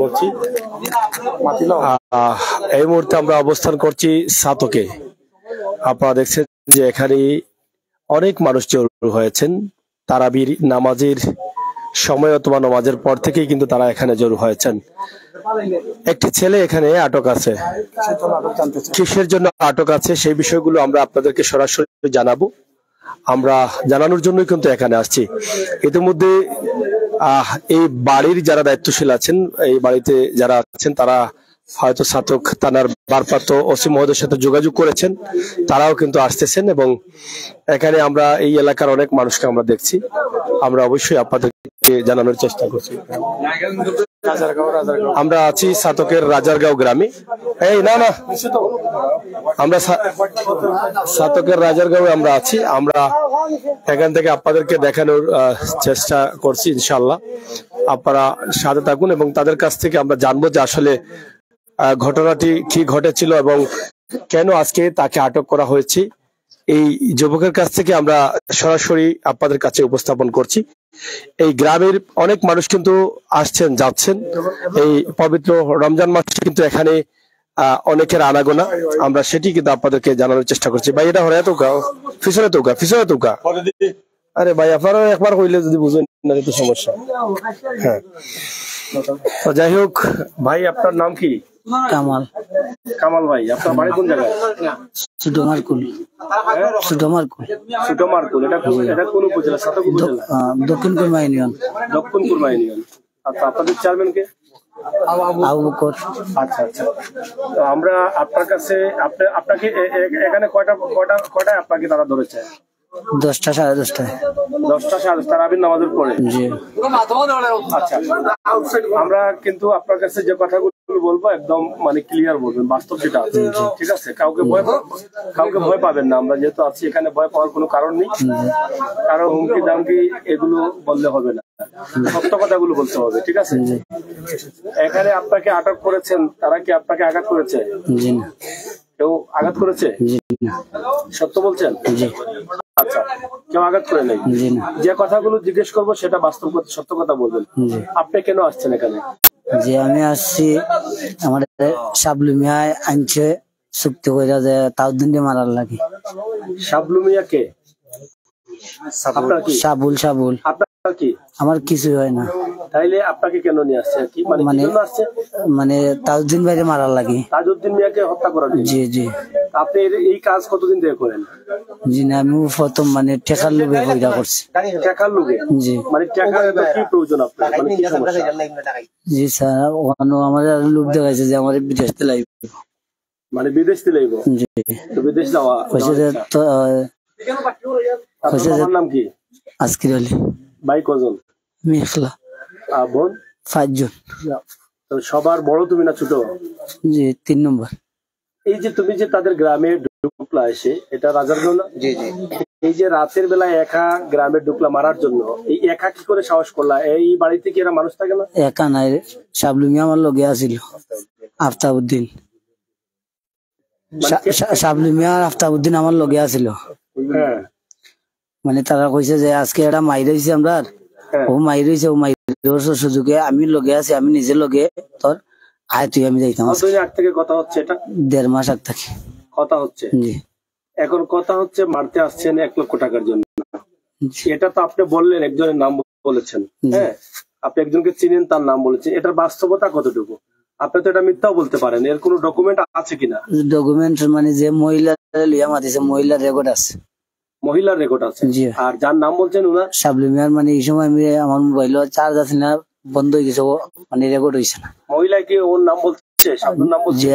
করছি। এই মুহূর্তে আমরা অবস্থান করছি সাতকে। আপনারা দেখছেন যে এখানে অনেক মানুষ জড়ো হয়েছেন। তারাবির নামাজের সময় অথবা নামাজের পর থেকেই কিন্তু তারা এখানে জড়ো হয়েছেন। একটি ছেলে এখানে আটক আছে। কিসের জন্য আটক আছে সেই বিষয়গুলো আমরা আপনাদেরকে সরাসরি জানাবো। আমরা জানানোর জন্যই কিন্তু এখানে আসছি। ইতিমধ্যে এই বাড়ির যারা দায়িত্বশীল আছেন, এই বাড়িতে যারা আছেন, তারা হয়তো ছাতক থানার ভারপ্রাপ্ত ওসি মহোদয়ের সাথে যোগাযোগ করেছেন। তারাও কিন্তু আসতেছেন এবং এখানে আমরা এই এলাকার অনেক মানুষকে আমরা দেখছি। আমরা অবশ্যই আপনাদেরকে জানানোর চেষ্টা করছি। আমরা আছি ছাতকের রাজারগাঁও গ্রামে। আমরা ছাতকের রাজারগাঁওয়ে আমরা আছি। আমরা এখান থেকে আপনাদেরকে দেখানোর চেষ্টা করছি। ইনশাআল্লাহ আপনারা সাথে থাকুন এবং তাদের কাছ থেকে আমরা জানবো যে আসলে ঘটনাটি কি ঘটেছিল এবং কেন আজকে তাকে আটক করা হয়েছে। এই যুবকের কাছ থেকে আমরা সরাসরি আপনাদের কাছে উপস্থাপন করছি। এই গ্রামের অনেক মানুষ কিন্তু আসছেন যাচ্ছেন। এই পবিত্র রমজান মাসে কিন্তু এখানে অনেকের আনাগোনা, আমরা সেটি কিন্তু আপনাদেরকে জানানোর চেষ্টা করছি। ভাই এটা হরে তোকা পিছনে তোকা আরে ভাই আপনারা একবার কইলে যদি বুঝেন না তো সমস্যা। হ্যাঁ, তো যাই হোক ভাই, আপনার নাম কি? কামাল। কামাল ভাই, আপনার বাড়ি কোন জায়গায়? সুডমারকুল। এটা কোন উপজেলা? ছাতক উপজেলা, দক্ষিণ কুরমা ইউনিয়ন। দক্ষিণ কুরমা ইউনিয়ন। আচ্ছা, আপনাদের চেয়ারম্যান কে? আবু বকর। আচ্ছা আচ্ছা, তো আমরা আপনার কাছে আপনাকে এখানে কয়টা আপনাকে তারা ধরেছে? 10টা, 10:30। 10টা, 10:30 তারাবির নামাজের পরে। জি। আচ্ছা, আমরা কিন্তু আপনার কাছে যে কথাগুলো বলবো একদম মানে ক্লিয়ার বলবেন, বাস্তব যেটা আছে। ঠিক আছে, কাউকে ভয় পাবেন না। আমরা যেহেতু আছি এখানে, ভয় পাওয়ার কোনো কারণ নেই। কারো হুমকি দামকি এগুলো বললে হবে না, সত্য কথাগুলো বলতে হবে। ঠিক আছে, এখানে আপনাকে আটক করেছেন, তারা কি আপনাকে আঘাত করেছে? জি না। কেউ আঘাত করেছে? জি না। সত্য বলছেন? জি। আচ্ছা, কেউ আঘাত করে নাই? জি না। যে কথাগুলো জিজ্ঞেস করবো সেটা বাস্তব কথা, সত্য কথা বলবেন। আপনি কেন আসছেন এখানে? যে আমি আসছি, আমার সাবলু মিয়ায় আনছে চুক্তি কইরা যে তাউদ্দিন মারার লাগে। সাবলু মিয়া কে? আপনার কি? সাবুল। আপনার কি? আমার কিছু হয় না। তাইলে আপনাকে কেন নিয়ে আসছে? কি মানে তাজউদ্দিন ভাইরে মারার লাগে। তাজউদ্দিন মিয়াকে হত্যা করার জন্য? জি জি। আপনি এই কাজ কতদিন ধরে করেন? জি না, আমি প্রথম মানে টেকার লোভে কইরা করছি। টেকার লোভে? জি। মানে টাকার কি প্রয়োজন আপনার? মানে কি সমস্যা? জি স্যার, ওখানে আমার লোভ দেখাইছে যে আমার বিদেশ তে লাগবে। মানে বিদেশ তে লাগবে? জি। তো বিদেশ যাওয়া কইছে যে তো আপনার নাম কি? আজকির আলী। ভাই কজন? আমি একলা। বোন? 5 জন। তো সবার বড় তুমি না ছোট? জি, 3 নম্বর। এই যে তুমি যে তাদের গ্রামে ঢুকলা এসে, এটা রাজারগাঁও না? জি জি। এই যে রাতের বেলায় একা গ্রামে ঢুকলা মারার জন্য, এই একা কি করে সাহস করলা? এই বাড়িতে কি এরা মানুষ থাকে না? একা নাই, সাবলু মিয়া আমার লগে আছিল। আফতাবউদ্দিন, সাবলু মিয়া আর আফতাবউদ্দিন আমার লগে আছিল। হ্যাঁ, মানে তারা কইছে যে আজকে এটা মাইর হইছে, আমরা ও মাইর হইছে, ও মাইর সুযোগে আমি লগে আছি, আমি নিজে লগে তোর আয় তুই আমি যাইতাম। আগ থেকে কথা হচ্ছে এটা? 1.5 মাস আগ থেকে কথা হচ্ছে। জি। এখন কথা হচ্ছে মারতে আসছেন 1 লক্ষ টাকার জন্য। এটা তো আপনি বললেন, একজনের নাম বলেছেন। হ্যাঁ, আপনি একজনকে চিনেন, তার নাম বলেছেন। এটার বাস্তবতা কতটুকু? আপনি তো এটা মিথ্যাও বলতে পারেন। এর কোনো ডকুমেন্ট আছে কিনা? ডকুমেন্ট মানে যে মহিলা লিয়া মাতিছে, মহিলার রেকর্ড আছে। মহিলার রেকর্ড আছে? জি। আর যার নাম বলছেন উনার? সাবলু মিয়ার। মানে এই সময় আমি আমার মোবাইল চার্জ আছে না, বন্ধ হয়ে গেছে, মানে রেকর্ড হয়েছে না। মহিলা কি ওর নাম বলছে? সাবলুর নাম বলছে? যে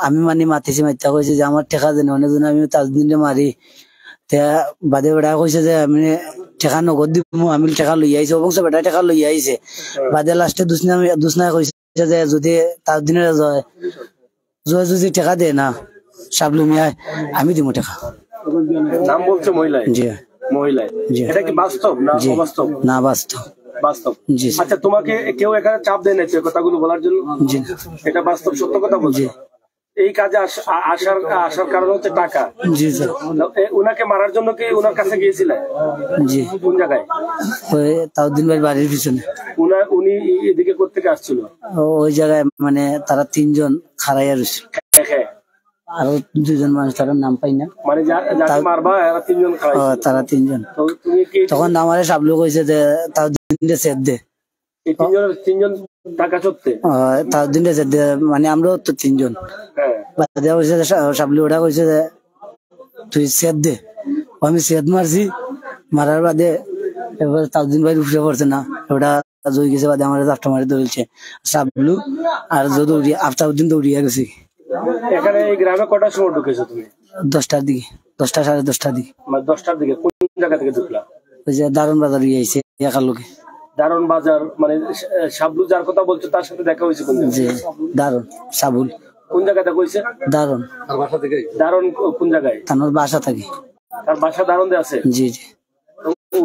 আমি মানে মাতিছি, মাইতা কইছে যে আমার টেকা দেন, অনেক জন আমি তাজদিনে মারি। বাদে বেড়া কইছে যে আমি টেকা নগদ দিব, আমি টেকা লই আইছি, অবশ্য বেটা টেকা লই আইছে। বাদে লাস্টে দুসনা কইছে যে যদি তাজদিনের যদি টেকা দেয় না সাবলু মিয়া, আমি দিব টেকা। নাম বলছে মহিলায়? জি। মহিলায়? এটা কি বাস্তব না অবাস্তব? না, বাস্তব। বাস্তব? জি। আচ্ছা, তোমাকে কেউ এখানে চাপ দেয় না কথাগুলো বলার জন্য? জি। এটা বাস্তব, সত্য কথা বলছি। এই কাজে আসার আসার কারণ হচ্ছে টাকা। জি স্যার। উনাকে মারার জন্য কি উনার কাছে গিয়েছিলেন? জি। কোন জায়গায়? ওই তাউদ্দিন ভাই বাড়ির পিছনে। উনি এদিকে কোথেকে আসছিল? ওই জায়গায় মানে তারা 3 জন খাড়াইয়া রয়েছে, আরো 2 জন মানুষ তার নাম পাই না, মানে যাকে মারবা এরা 3 জন খাড়াই ছিল। তারা 3 জন। তো তুমি কি তখন আমারে সাবলু কইছে যে তাউদ্দিন সেদ দে, এই 3 জন টাকা চড়তে? তাউদ্দিন সেদ দে, মানে আমরাও তো 3 জন। হ্যাঁ, বাদে কইছে সাবলু ওটা কইছে যে তুই সেদ দে। আমি সেদ মারছি, মারার বাদে এবার তাউদ্দিন ভাই উঠে পড়ছে না, ওটা জয় গেছে, বাদে আমার জাফটা মারি ধরেছে সাবলু, আর যে দৌড়িয়ে আফতাউদ্দিন দৌড়িয়ে গেছে। এখানে এই গ্রামে কটার সময় ঢুকেছো তুমি? 10টার দিকে, 10টা 10:30টার দিকে। মানে 10টার দিকে? কোন জায়গা থেকে ঢুকলা? ওই যে দারুন বাজার আইছে একার লোকে। দারুন বাজার মানে সাবলু যার কথা বলছো তার সাথে দেখা হয়েছে কোন জায়গায়? জি, দারুন সাবুল। কোন জায়গায় দেখা হয়েছে? দারুন। আর বাসা থেকে? দারুন কোন জায়গায়? তার বাসা থাকে। তার বাসা দারুন দিয়ে আছে? জি জি।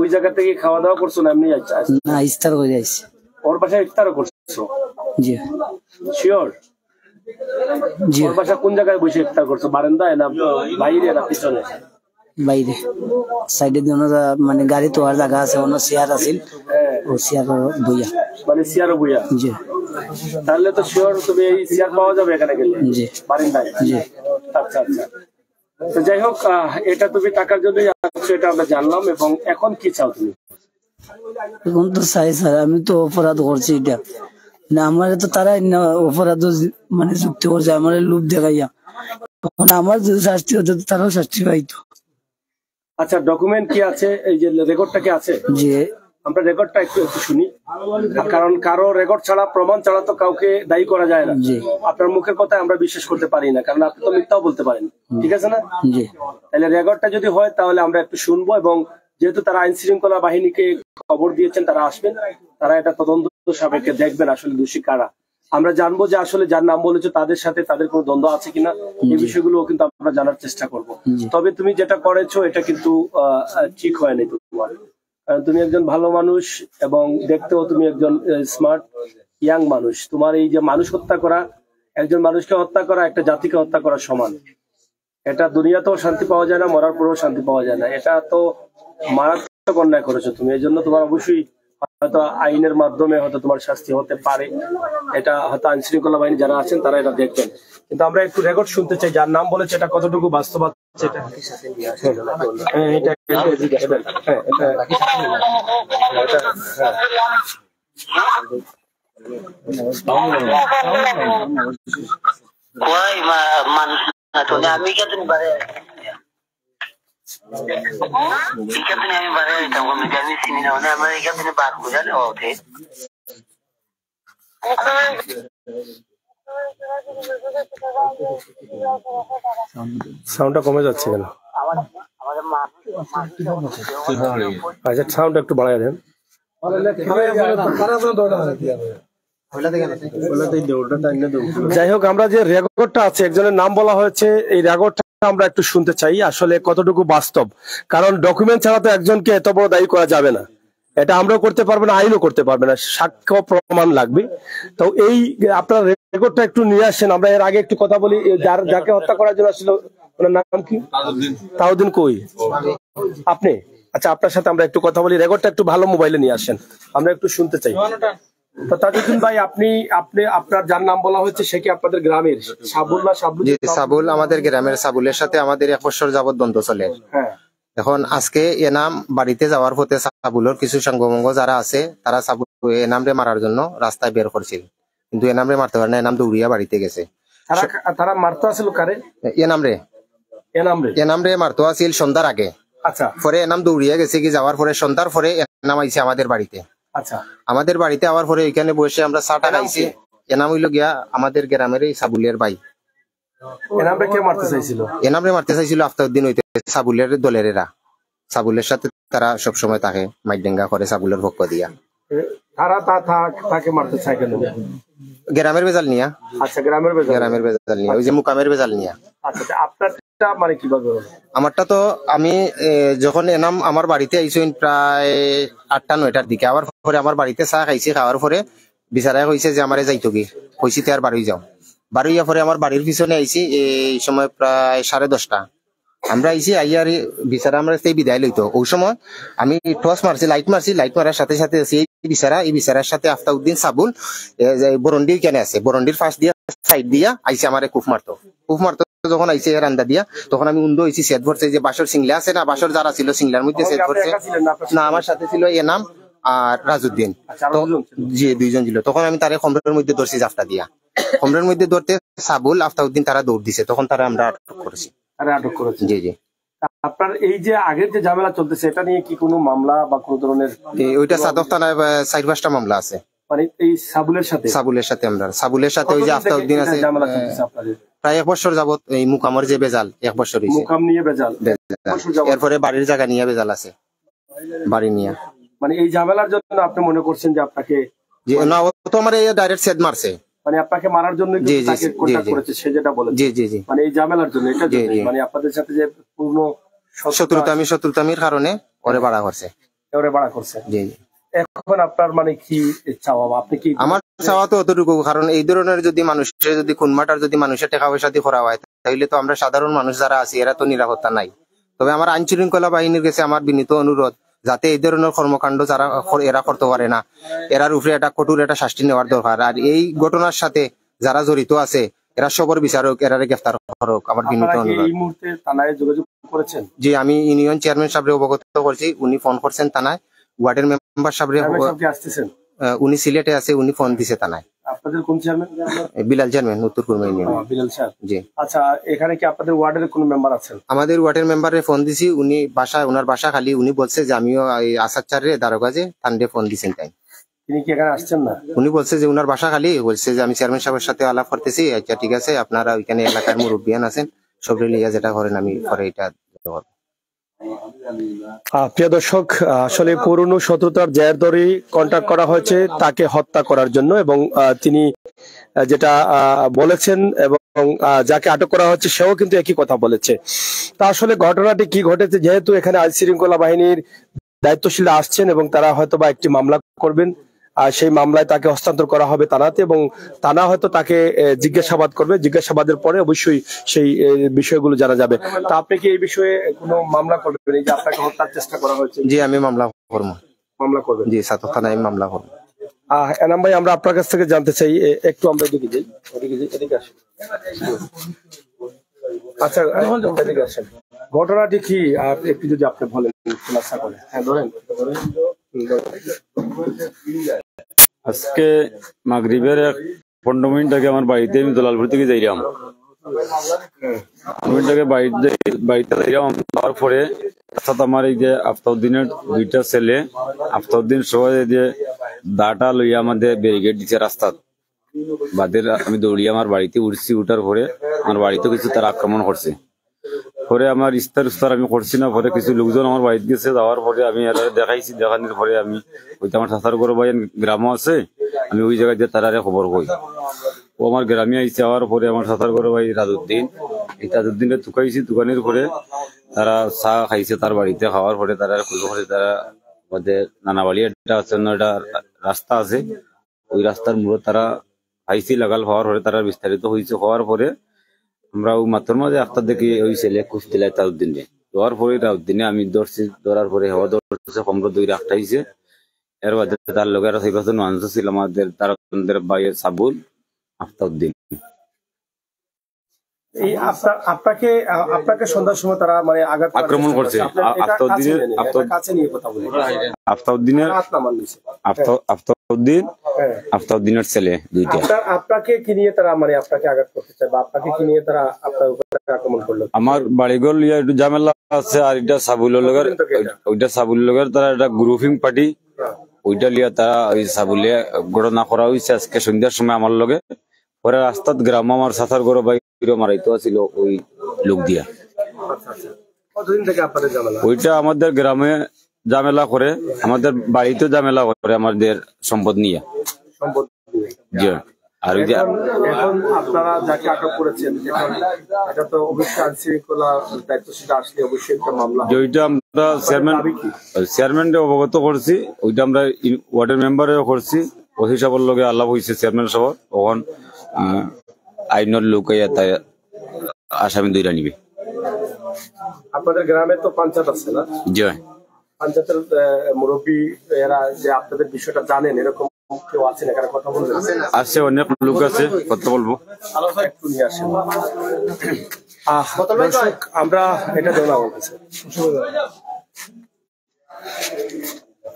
ওই জায়গা থেকে খাওয়া দাওয়া করছো না এমনি? না, ইফতার করে আইছি। ওর বাসায় ইফতারও করছো? জি। শিওর? জি। ওর বাসা কোন জায়গায় বসে ইফতার করছো? বারান্দায় না বাইরে না পিছনে? বাইরে, সাইডে দিয়ে মানে গাড়ি তোয়ার জায়গা আছে, অন্য চেয়ার আছে, ও চেয়ার বইয়া। মানে চেয়ারও বইয়া? জি। তাহলে তো শিওর তুমি এই চেয়ার পাওয়া যাবে এখানে গেলে? জি। বারান্দায়? জি। আচ্ছা আচ্ছা। তো যাই হোক, এটা তুমি টাকার জন্যই আসছো, এটা আমরা জানলাম। এবং এখন কি চাও তুমি? এখন তো চাই স্যার, আমি তো অপরাধ করছি, এটা না আমার তো তারা অপরাধ মানে যুক্তি করছে, আমার লোভ দেখাইয়া। তখন আমার যদি শাস্তি হতো তারাও শাস্তি পাইতো। আচ্ছা, ডকুমেন্ট কি আছে? এই যে রেকর্ডটা কি আছে? যে আমরা রেকর্ডটা একটু শুনি, কারণ কারো রেকর্ড ছাড়া, প্রমাণ ছাড়া তো কাউকে দায়ী করা যায় না। আপনার মুখের কথায় আমরা বিশ্বাস করতে পারি না, কারণ আপনি তো মিথ্যাও বলতে পারেন, ঠিক আছে না? জি। তাহলে রেকর্ডটা যদি হয় তাহলে আমরা একটু শুনবো, এবং যেহেতু তারা আইন শৃঙ্খলা বাহিনীকে খবর দিয়েছেন, তারা আসবেন, তারা এটা তদন্ত সাপেক্ষে দেখবেন আসলে দোষী কারা। আমরা জানবো যে আসলে যার নাম বলেছো তাদের সাথে তাদের কোনো দ্বন্দ্ব আছে কিনা, এই বিষয়গুলো কিন্তু আমরা জানার চেষ্টা করব। তবে তুমি যেটা করেছো এটা কিন্তু ঠিক হয়নি তোমার। তুমি একজন ভালো মানুষ এবং দেখতেও তুমি একজন স্মার্ট ইয়াং মানুষ। তোমার এই যে মানুষ হত্যা করা, একজন মানুষকে হত্যা করা একটা জাতিকে হত্যা করা সমান। এটা দুনিয়াতেও শান্তি পাওয়া যায় না, মরার পরেও শান্তি পাওয়া যায় না। এটা তো মারাত্মক অন্যায় করেছো তুমি। এই জন্য তোমার অবশ্যই হয়তো আইনের মাধ্যমে হয়তো তোমার শাস্তি হতে পারে। এটা হয়তো আইন শৃঙ্খলা বাহিনী যারা আছেন তারা এটা দেখবেন। কিন্তু আমরা একটু রেকর্ড শুনতে চাই, যার নাম বলেছে এটা কতটুকু বাস্তব আছে। সাউন্ডটা কমে যাচ্ছে কেন? আচ্ছা, সাউন্ডটা একটু বাড়ায় দেন। যাই হোক, আমরা যে রেকর্ডটা আছে, একজনের নাম বলা হয়েছে, এই রেকর্ডটা আমরা একটু শুনতে চাই আসলে কতটুকু বাস্তব। কারণ ডকুমেন্ট ছাড়া তো একজনকে এত বড় দায়ী করা যাবে না। এটা আমরাও করতে পারবো না, আইনও করতে পারবে না, সাক্ষ্য প্রমাণ লাগবে। তো এই আপনার রেকর্ডটা একটু নিয়ে আসেন, আমরা এর আগে একটু কথা বলি। যাকে হত্যা করার জন্য আসলে ওনার নাম কি? তাউদ্দিন। কই আপনি? আচ্ছা, আপনার সাথে আমরা একটু কথা বলি। রেকর্ডটা একটু ভালো মোবাইলে নিয়ে আসেন, আমরা একটু শুনতে চাই। তো তাজউদ্দিন ভাই, আপনি আপনার যার নাম বলা হচ্ছে সে কি আপনাদের গ্রামের? সাবুল না সাবলু? সাবুল আমাদের গ্রামের। সাবুলের সাথে আমাদের 1 বছর যাবত দ্বন্দ্ব চলে। হ্যাঁ। এখন আজকে এনাম বাড়িতে যাওয়ার পথে সাবুলের কিছু সাঙ্গভঙ্গ যারা আছে তারা সাবুল এনামরে মারার জন্য রাস্তায় বের করছিল, কিন্তু এনামরে মারতে পারে না। এনাম দৌড়িয়া বাড়িতে গেছে। তারা মারতো আসল কারে? এনামরে মারতো আসিল সন্ধ্যার আগে। আচ্ছা। পরে এনাম দৌড়িয়া গেছে, কি যাওয়ার পরে সন্ধ্যার পরে এনাম আইছে আমাদের বাড়িতে। আচ্ছা। আমাদের বাড়িতে আওয়ার পরে এখানে বসে আমরা চাটা খাইছি। এনাম হইল গিয়া আমাদের গ্রামের এই সাবুলের ভাই। এনামরে কে মারতে চাইছিল? এনামরে মারতে চাইছিল আফতাউদ্দিন হইতে সাবুলের দলের এরা। সাবুলের সাথে তারা সবসময় তাকে মাইডেঙ্গা করে সাবুলের পক্ষ দিয়া। তাকে মারতে চাই কেন? গ্রামের বেজাল নিয়া। আচ্ছা, গ্রামের বেজাল নিয়া, ওই যে মুকামের বেজাল নিয়া। আচ্ছা, আপনারটা মানে কিভাবে হলো? আমারটা তো আমি যখন এনাম আমার বাড়িতে আইসেন প্রায় 8টা 9টার দিকে, আবার পরে আমার বাড়িতে চা খাইছি। খাওয়ার পরে বিচারায় কইছে যে আমারে যাইতো কি, কইছি তে আর বাড়ি যাও। বারোইয়া পরে আমার বাড়ির পিছনে আইছি এই সময় প্রায় 10:30 আমরা আইছি আইয়ার বিচারা আমরা সেই বিদায় লইতো ওই সময় আমি টস মারছি লাইট মারার সাথে সাথে এই বিচারার সাথে আফতাউদ্দিন সাবুল বরন্ডি কেনে আছে বরন্ডির ফাঁস দিয়া সাইড দিয়া আইসি আমার কুফ মারতো যখন আইসে রান্দা দিয়া তখন আমি উন্দ হয়েছি সেট ভরছে যে বাসর সিংলা আছে না বাসর যারা ছিল সিংলার মধ্যে সেট ভরছে না আমার সাথে ছিল এনাম আর রাজউদ্দিন জি দুইজন ছিল তখন আমি তারে খমরের মধ্যে ধরছি জাফটা দিয়া খমরের মধ্যে ধরতে সাবুল আফতাউদ্দিন তারা দৌড় দিছে তখন তারা আমরা আটক করেছি জি জি আপনার এই যে আগের যে ঝামেলা চলতেছে এটা নিয়ে কি কোনো মামলা বা কোনো ধরনের ওইটা সাদক থানায় 4-5টা মামলা আছে মানে এই সাবুলের সাথে আমরা সাবুলের সাথে ওই যে আফতাউদ্দিন আছে ঝামেলা চলতেছে আপনাদের প্রায় 1 বছর যাবত এই মুকামের যে বেজাল 1 বছর হইছে মুকাম নিয়ে বেজাল এরপরে বাড়ির জায়গা নিয়ে বেজাল আছে বাড়ি নিয়ে মানে এই ঝামেলার জন্য আপনি মনে করছেন যে আপনাকে জি না ও তো আমার এই ডাইরেক্ট সেট মারছে মানে আপনাকে মারার জন্য তাকে কন্টাক্ট করেছে সে যেটা বলে জি মানে এই ঝামেলার জন্য এটা মানে আপনাদের সাথে যে পূর্ণ শত্রুতামির কারণে ওরে বাড়া করছে জি এখন আপনার মানে কি চাওয়া আপনি কি আমার চাওয়া তো অতটুকু কারণ এই ধরনের যদি মানুষের যদি খুনমাটার যদি মানুষের টাকা পয়সা দিয়ে করা হয় তাহলে তো আমরা সাধারণ মানুষ যারা আছি এরা তো নিরাপত্তা নাই তবে আমার আইন শৃঙ্খলা বাহিনীর কাছে আমার বিনীত অনুরোধ যাতে এই ধরনের কর্মকাণ্ড যারা এরা করতে পারে না এরার উপরে একটা কঠোর একটা শাস্তি নেওয়ার দরকার আর এই ঘটনার সাথে যারা জড়িত আছে এরা সবর বিচারক এরারে গ্রেফতার করুক আমার বিনীত অনুরোধ এই মুহূর্তে থানায় যোগাযোগ করেছেন জি আমি ইউনিয়ন চেয়ারম্যান সাহেবরে অবগত করছি উনি ফোন করছেন থানায় ওয়ার্ডের মেম্বার সাহেবরে আসতেছেন উনি সিলেটে আছে উনি ফোন দিছে থানায় আপনাদের কোন চেয়ারম্যান বিলাল চেয়ারম্যান উত্তর কুরমা ইউনিয়ন বিলাল স্যার জি আচ্ছা এখানে কি আপনাদের ওয়ার্ডের কোন মেম্বার আছেন আমাদের ওয়ার্ডের মেম্বারে ফোন দিছি উনি ওনার বাসা খালি উনি বলছে যে আমিও আসাদচারে দারোগাজে থানডে ফোন দিছেন তাই তিনি কি এখানে আসছেন না উনি বলছে যে উনার বাসা খালি বলছে যে আমি চেয়ারম্যান সাহেবের সাথে আলাপ করতেছি আচ্ছা ঠিক আছে আপনারা ওইখানে এলাকার মুরব্বিয়ান আছেন সবরে লিয়া যেটা করেন আমি পরে এটা প্রিয় দর্শক আসলে পুরনো শত্রুতার জের ধরে কন্টাক্ট করা হয়েছে তাকে হত্যা করার জন্য এবং তিনি যেটা বলেছেন এবং যাকে আটক করা হচ্ছে সেও কিন্তু একই কথা বলেছে তা আসলে ঘটনাটি কি ঘটেছে যেহেতু এখানে আইন শৃঙ্খলা বাহিনীর দায়িত্বশীল আসছেন এবং তারা হয়তো বা একটি মামলা করবেন আর সেই মামলায় তাকে হস্তান্তর করা হবে থানাতে এবং থানা হয়তো তাকে জিজ্ঞাসাবাদ করবে জিজ্ঞাসাবাদের পরে অবশ্যই সেই বিষয়গুলো জানা যাবে তা আপনি কি এই বিষয়ে কোনো মামলা করবেন এই যে আপনাকে হত্যার চেষ্টা করা হয়েছে জি আমি মামলা করবেন জি সাতক থানায় মামলা করব এনাম ভাই আমরা আপনার কাছ থেকে জানতে চাই একটু আমরা এদিকে যাই এদিকে আসুন আচ্ছা এদিকে আসেন ঘটনাটি কি আর একটু যদি আপনি বলেন খোলাসা করে হ্যাঁ ধরেন আজকে মাগরিবের 15 মিনিট আগে আমার বাড়িতে আমি দলালপুর থেকে যাইলাম বাড়িতে যাইলাম যাওয়ার পরে আমার এই যে আফতাউদ্দিনের 2টা ছেলে আফতাউদ্দিন সহ যে দাটা লইয়া আমাদের ব্যারিকেড দিচ্ছে রাস্তাত বাদের আমি দৌড়িয়ে আমার বাড়িতে উঠছি উঠার পরে আমার বাড়িতে কিছু তারা আক্রমণ করছে পরে আমার ইস্তার আমি করছি না পরে কিছু লোকজন আমার বাড়িতে গেছে যাওয়ার পরে আমি দেখাইছি দেখানোর পরে আমি ওইটা আমার চাচার ঘর ভাই গ্রামও আছে আমি ওই জায়গায় দিয়ে তারারে খবর কই ও আমার গ্রামে আইসে যাওয়ার পরে আমার চাচার ঘর ভাই রাজউদ্দিনকে তুকাইছি তুকানোর পরে তারা চা খাইছে তার বাড়িতে খাওয়ার পরে তারা তারা আমাদের নানাবাড়ি একটা আছে একটা রাস্তা আছে ওই রাস্তার মূলত তারা খাইছি লাগাল হওয়ার পরে তারা বিস্তারিত হয়েছে হওয়ার পরে আমরা ওই মাত্র মাঝে আফতার দেখি ওই ছেলে কুস্তিলায় তাজউদ্দিনে দেওয়ার পরে তাজউদ্দিনে আমি ধরার পরে হওয়া ধরছে 15 রাখটাইছে এর বাদে তার লোক আর সেই বছর মানুষ ছিল আমাদের তার ভাইয়ের সাবুল আফতাউদ্দিন এই আপনাকে সন্ধ্যার সময় তারা মানে আক্রমণ করছে আফতাউদ্দিনের ছেলে 2টা আপনাকে কি নিয়ে তারা মানে আপনাকে আঘাত করতে চায় বা আপনাকে কি নিয়ে তারা আপনার উপরে আক্রমণ করলো আমার বাড়িঘর লিয়া একটু ঝামেলা আছে আর এটা সাবুলের লগের তারা একটা গ্রুপিং পার্টি ওইটা লিয়া তারা ওই সাবুলিয়া ঘটনা করা হয়েছে আজকে সন্ধ্যার সময় আমার লগে পরে রাস্তাত গ্রাম আমার সাথার গরো ভাই মারাইতো ছিল ওই লোক দিয়া ওইটা আমাদের গ্রামে ঝামেলা করে আমাদের বাড়িতে ঝামেলা করে আমাদের সম্পদ নিয়ে জি আর এখন আপনারা যাকে আটক করেছেন এটা তো অবশ্যই আইন শৃঙ্খলা দায়িত্বশীল আসলে অবশ্যই একটা মামলা ওইটা আমরা চেয়ারম্যানকে অবগত করছি ওইটা আমরা ওয়ার্ডের মেম্বারেও করছি ওসি সাহেবের লগে আলাপ হয়েছে চেয়ারম্যান সাহেব তখন আইনের লোক আইয়া তাই আসামি ধরে নিবে। আপনাদের গ্রামে তো পঞ্চায়েত আছে না? জি পঞ্চায়েতের মুরব্বী এরা যে আপনাদের বিষয়টা জানেন এরকম কেউ আছেন এখানে কথা বলবেন? আছে, অনেক লোক আছে, কথা বলবো। একটু নিয়ে আসেন। দর্শক, আমরা এটা দেওয়া আমার কাছে,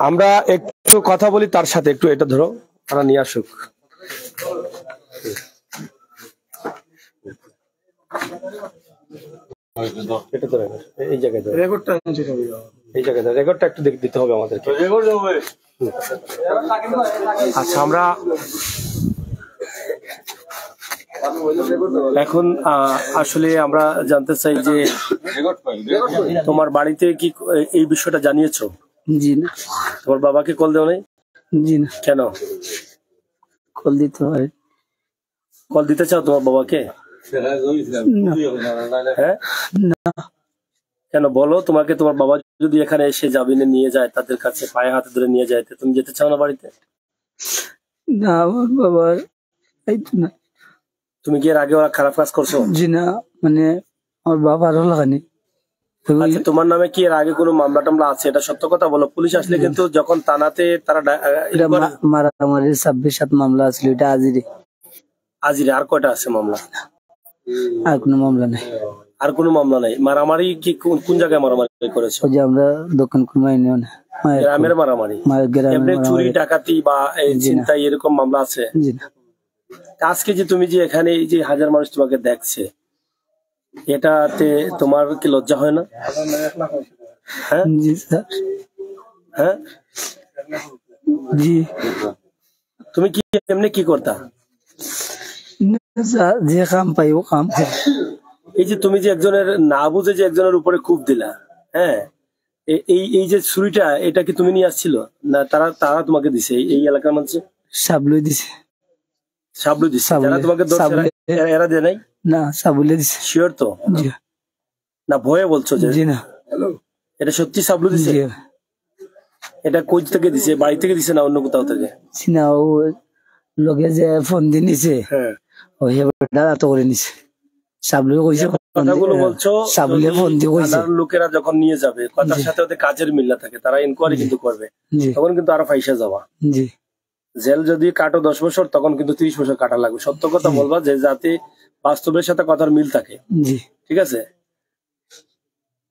আমরা একটু কথা বলি তার সাথে, একটু এটা ধরো, তারা নিয়ে আসুক। এটা ধরে এই জায়গায় রেকর্ডটা, এই জায়গায় রেকর্ডটা একটু দিতে হবে আমাদেরকে। আচ্ছা, আমরা এখন আসলে আমরা জানতে চাই যে তোমার বাড়িতে কি এই বিষয়টা জানিয়েছো? জি না। তোমার বাবাকে কল দেও নাই? জি না। কেন কল দিতে হয়? কল দিতে চাও তোমার বাবাকে? হ্যাঁ, কেন বলো? তোমাকে তোমার বাবা যদি এখানে এসে জামিনে নিয়ে যায়, তাদের কাছে পায়ে হাতে ধরে নিয়ে যায়, তুমি যেতে চাও না বাড়িতে? না, আমার বাবার না। তুমি কি এর আগে ওরা খারাপ কাজ করছো? জি না, মানে আমার বাবা আরো লাগানি। আচ্ছা, তোমার নামে কি এর আগে কোনো মামলা টামলা আছে? এটা সত্য কথা বলো। পুলিশ আসলে কিন্তু যখন থানাতে তারা মারামারি 26-7 মামলা আছে, এটা আজিরে। আর কয়টা আছে মামলা? আর কোনো মামলা নেই। আর কোনো মামলা নাই? মারামারি কি কোন জায়গায় মারামারি করেছো? ওই যে আমরা দক্ষিণ কুরমা ইউনিয়ন গ্রামের মারামারি? এমনি চুরি ডাকাতি বা চিন্তাই এরকম মামলা আছে? জি না। আজকে যে তুমি যে এখানে এই যে হাজার মানুষ তোমাকে দেখছে, এটাতে তোমার কি লজ্জা হয় না? হ্যাঁ জি স্যার। হ্যাঁ জি। তুমি কি এমনি কি করতা? যে কাম পাই ও কাম। এই যে তুমি যে একজনের না বুঝে যে একজনের উপরে খুব দিলা, হ্যাঁ, এই যে ছুরিটা, এটা কি তুমি নিয়ে আসছিল না তারা তারা তোমাকে দিছে? এই এলাকার মানুষ সাবলুই দিছে। সাবলু দিছে? যারা তোমাকে এরা দেয় নাই? না, সাবুলে দিছে। শিওর তো? জি না ভয়ে বলছো যে? জি না। এটা সত্যি সাবলু দিছে? এটা কই থেকে দিছে? বাড়ি থেকে দিছে না অন্য কোথাও থেকে? না, ও লগে যে ফোন দিয়ে নিছে, হ্যাঁ, ওই হেবটা তো করে নিছে। সাবলু কইছে কথাগুলো বলছো। সাবুলে ফোন দিয়ে কইছে সাধারণ লোকেরা যখন নিয়ে যাবে, কথার সাথে ওদের কাজের মিল না থাকে, তারা ইনকোয়ারি কিন্তু করবে, জি তখন কিন্তু আরো ফাইসা যাওয়া। জি। জেল যদি কাটো 10 বছর, তখন কিন্তু 30 বছর কাটা লাগবে। সত্য কথা বলবা, যে যাতে বাস্তবের সাথে কথার মিল থাকে। জি ঠিক আছে?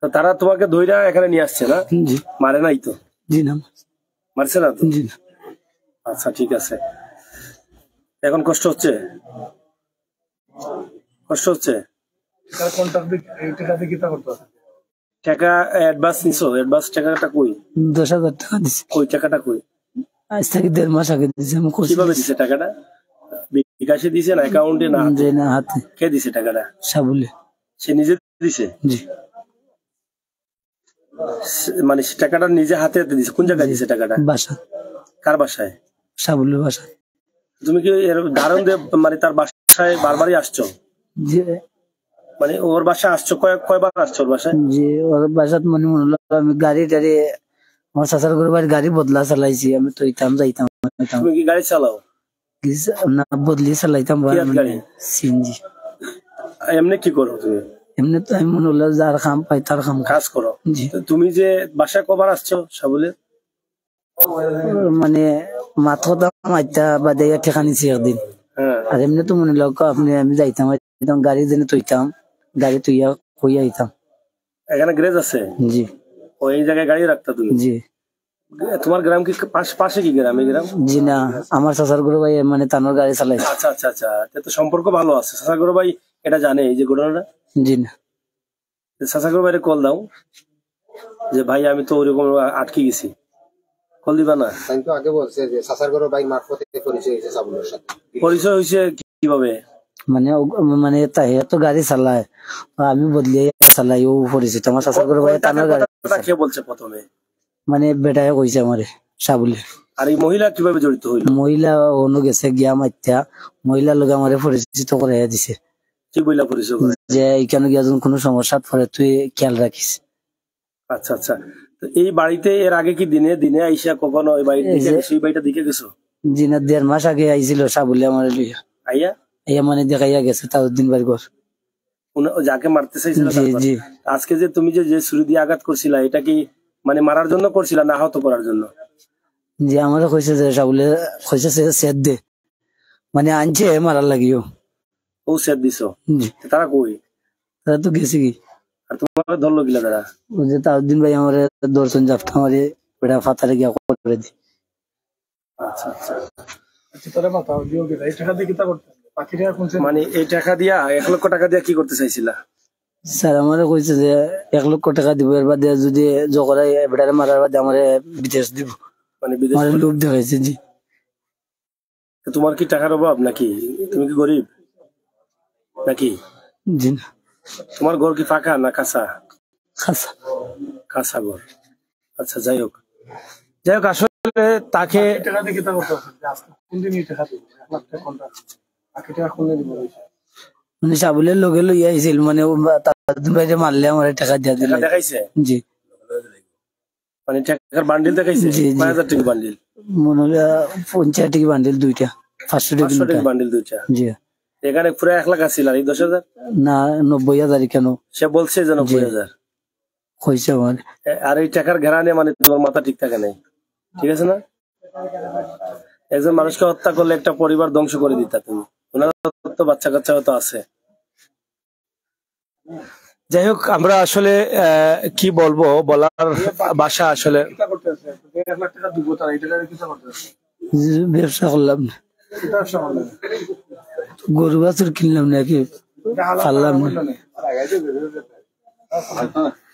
তো তারা তোমাকে ধইরা এখানে নিয়ে আসছে না? জি। মারে নাই তো? জি না। মারছে না তো? জি না। আচ্ছা, ঠিক আছে। এখন কষ্ট হচ্ছে? কষ্ট হচ্ছে? টাকা অ্যাডভান্স নিছো? অ্যাডভান্স টাকাটা কই? 10,000 টাকা দিছে। কই টাকাটা কই? আজ থেকে 1.5 মাস আগে দিছে। আমি কিভাবে দিছে টাকাটা? বিকাশে দিছে না অ্যাকাউন্টে না যে না হাতে। কে দিছে টাকাটা? সাবুলে। সে নিজে দিছে? জি। মানে সে টাকাটা নিজে হাতে হাতে দিছে? কোন জায়গায় দিছে টাকাটা? বাসা। কার বাসায়? সাবুলের বাসা। তুমি কি এর ধারণ দিয়ে মানে তার বাসায় বারবারই আসছো? জি। মানে ওর বাসায় আসছো? কয়বার আসছো ওর বাসায়? জি, ওর বাসাত মনে হলো আমি গাড়ি টাড়ি, আমার চাচার ঘর বাড়ি গাড়ি বদলা চালাইছি। আমি তো যাইতাম। তুমি কি গাড়ি চালাও? না, বদলি চালাইতাম। গাড়ি? সিএনজি। এমনি কি করো তুমি? এমনি তো আমি মনে হলো যার কাম পাই তার কাম কাজ করো। জি। তো তুমি যে বাসায় কবার আসছো সাবুলে? মানে মাত্র মাইতা বাদে ঠেকা নিছি একদিন। হ্যাঁ। আর এমনি তো মনে লোক আপনি আমি যাইতাম গাড়ি দিনে তুইতাম, গাড়ি তুইয়া কইয়া আইতাম। এখানে গ্যারেজ আছে? জি। ওই জায়গায় গাড়ি রাখতা তুমি? জি। তোমার গ্রাম কি পাশে কি গ্রাম? এই গ্রাম? জি না, আমার চাচার ঘর ভাই মানে তানোর গাড়ি চালাইছে। আচ্ছা আচ্ছা আচ্ছা, তো সম্পর্ক ভালো আছে। চাচাগর ভাই এটা জানে এই যে ঘটনাটা? জি না। চাচাগর ভাইরে কল দাও যে ভাই আমি তো ওরকম আটকে গেছি, কল দিবা না? আমি তো আগে বলছে যে সাসারগড় ভাই মারফতে পরিচয় হয়েছে সাবুলের সাথে। পরিচয় হয়েছে কিভাবে? মানে মানে তাই তো গাড়ি চালায়, আমি বদলিয়ে চালাই। ও পরিচিত আমার চাচার ঘর ভাই তানোর গাড়ি। কে বলছে প্রথমে? মানে বেটায় কইছে আমারে সাবুলে। আর এই মহিলা কিভাবে জড়িত হইল? মহিলা অন্য গেছে গিয়া মাইত্যা, মহিলার লোক আমারে পরিচিত করাইয়া দিছে কি বইলা পরিচয় করে? যে এখানে গিয়া যখন কোনো সমস্যা পরে তুই খেয়াল রাখিস। আচ্ছা আচ্ছা, তো এই বাড়িতে এর আগে কি দিনে দিনে আইসা কখনো ওই বাড়িটা দেখে গেছো? জি না, 1.5 মাস আগে আইছিল সাবুলে আমার লইয়া। আইয়া এই মানে দেখাইয়া গেছে তাজউদ্দিন ভাইয়ের ঘর। যাকে মারতে চাইছিল জি জি আজকে যে তুমি যে ছুরি দিয়ে আঘাত করছিলা এটা কি মানে মারার জন্য করছিলা না আহত করার জন্য? জি আমারও কইছে যে সাবুলে কইছে সেদ দে, মানে আনছে মারার লাগিও। ও সেট দিছো? জি তারা কই? তারা তো গেছে কি, আর তোমার ধরলো গিলা তারা? ওই যে তাজউদ্দিন ভাই আমার দর্শন জাপটা মারে ওটা ফাতারে গিয়া করে দি। আচ্ছা আচ্ছা মানে এই টাকা দিয়া 1 লক্ষ টাকা দিয়া কি করতে চাইছিলা? স্যার আমারে কইছে যে 1 লক্ষ টাকা দিব, এর বাদে যদি জগড়াই বেটারে মারার বাদে আমারে বিদেশ দিব, মানে বিদেশ আমার লোভ দেখাইছে। জি তোমার কি টাকার অভাব নাকি? তুমি কি গরিব নাকি? জি না তোমার ঘর কি ফাঁকা না কাঁচা? খাসা কাঁচা ঘর। আচ্ছা যাই হোক আসলে তাকে মানে সাবুলের লগে লইয়া আইছিল, মানে তাজউদ্দিন ভাইরে মারলে আমার টাকা দিয়া দিল। দেখাইছে জি মানে টাকার বান্ডিল দেখাইছে? জি, জি। 5000 টাকা বান্ডিল? মনে হলো 50 টাকা বান্ডিল দুইটা, 500 টাকা 500 টাকা বান্ডিল দুইটা। জি এখানে পুরো 1 লাখ আছিল আর এই 10,000 না 90,000 কেন সে বলছে যে 90,000 কইছে আমার। আর এই টাকার ঘেরানে মানে তোমার মাথা ঠিক থাকে নাই, ঠিক আছে না? একজন মানুষকে হত্যা করলে একটা পরিবার ধ্বংস করে দিতা তুমি, ওনার তো বাচ্চা কাচ্চা তো আছে। যাই হোক আমরা আসলে কি বলবো, বলার ভাষা আসলে। ব্যবসা করলাম না, গরু বাছুর কিনলাম নাকি পারলাম না।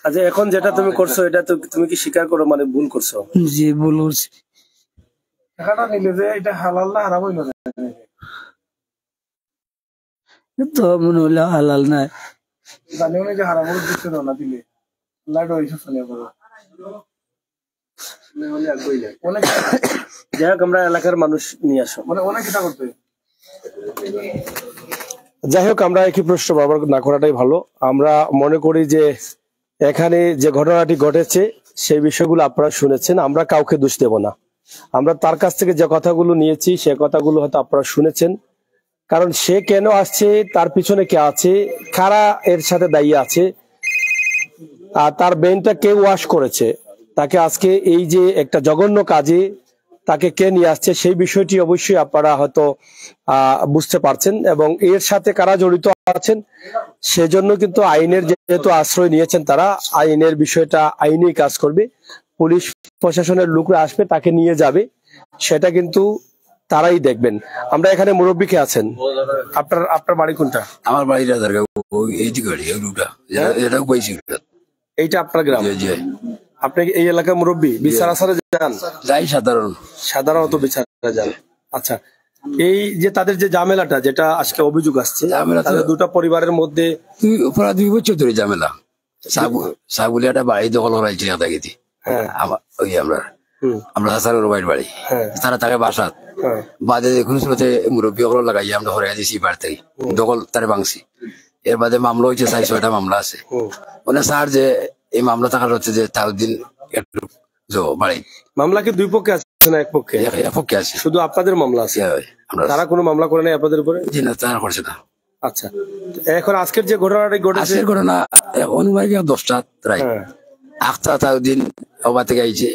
আচ্ছা এখন যেটা তুমি করছো এটা তো তুমি কি স্বীকার করো মানে ভুল করছো? জি ভুল করছি। তো মনে হলো হালাল নাই। যাই হোক আমরা এলাকার মানুষ নিয়ে আসো। যাই হোক আমরা একই প্রশ্ন বারবার না করাটাই ভালো। আমরা মনে করি যে এখানে যে ঘটনাটি ঘটেছে সেই বিষয়গুলো আপনারা শুনেছেন, আমরা কাউকে দোষ দেব না। আমরা তার কাছ থেকে যে কথাগুলো নিয়েছি সে কথাগুলো হয়তো আপনারা শুনেছেন, কারণ সে কেন আসছে, তার পিছনে কে আছে, কারা এর সাথে দায়ী আছে, আর তার ব্রেনটা কে ওয়াশ করেছে, তাকে আজকে এই যে একটা জঘন্য কাজে তাকে কে নিয়ে আসছে সেই বিষয়টি অবশ্যই আপনারা হয়তো বুঝতে পারছেন, এবং এর সাথে কারা জড়িত আছেন সেজন্য কিন্তু আইনের যেহেতু আশ্রয় নিয়েছেন তারা, আইনের বিষয়টা আইনেই কাজ করবে। পুলিশ প্রশাসনের লোকরা আসবে তাকে নিয়ে যাবে, সেটা কিন্তু তারাই দেখবেন। আমরা এখানে মুরব্বীকে আছেন, আপনার বাড়ি কোনটা? আমার বাড়ি রাজারগাঁও, এইদিকে এটা কইছি এইটা আপনার গ্রাম? আপনি এই এলাকার মুরব্বী? বিচার আসারে যান? যাই সাধারণত বিচারে যান। আচ্ছা এই যে তাদের যে ঝামেলাটা যেটা আজকে অভিযোগ আসছে, তাদের দুটা পরিবারের মধ্যে 2 বছর ধরে ঝামেলা। সাবুলি একটা বাড়ি দখল করাইছি নেতাগিতি, ওই আমরা হাসানের বাড়ি, তারা তাকে বাসাত বাদে দেখুন মুরব্বী ওগুলো লাগাই আমরা হরাই দিছি বাড়ি থেকে দখল তারে ভাঙছি। এর বাদে মামলা হয়েছে 6-6টা মামলা আছে। মানে স্যার যে এই মামলা থাকার হচ্ছে যে তাউদ্দিন বাড়ি মামলা কি 2 পক্ষে আছে না 1 পক্ষে? 1 পক্ষে আছে। শুধু আপনাদের মামলা আছে? তারা কোনো মামলা করে নাই আপনাদের উপরে? জি না, তারা করছে না। আচ্ছা এখন আজকের যে ঘটনাটি ঘটেছে, আজকের ঘটনা অনুমানিক 10টা রায় আখতা তাউদ্দিন ওবা থেকে আইছে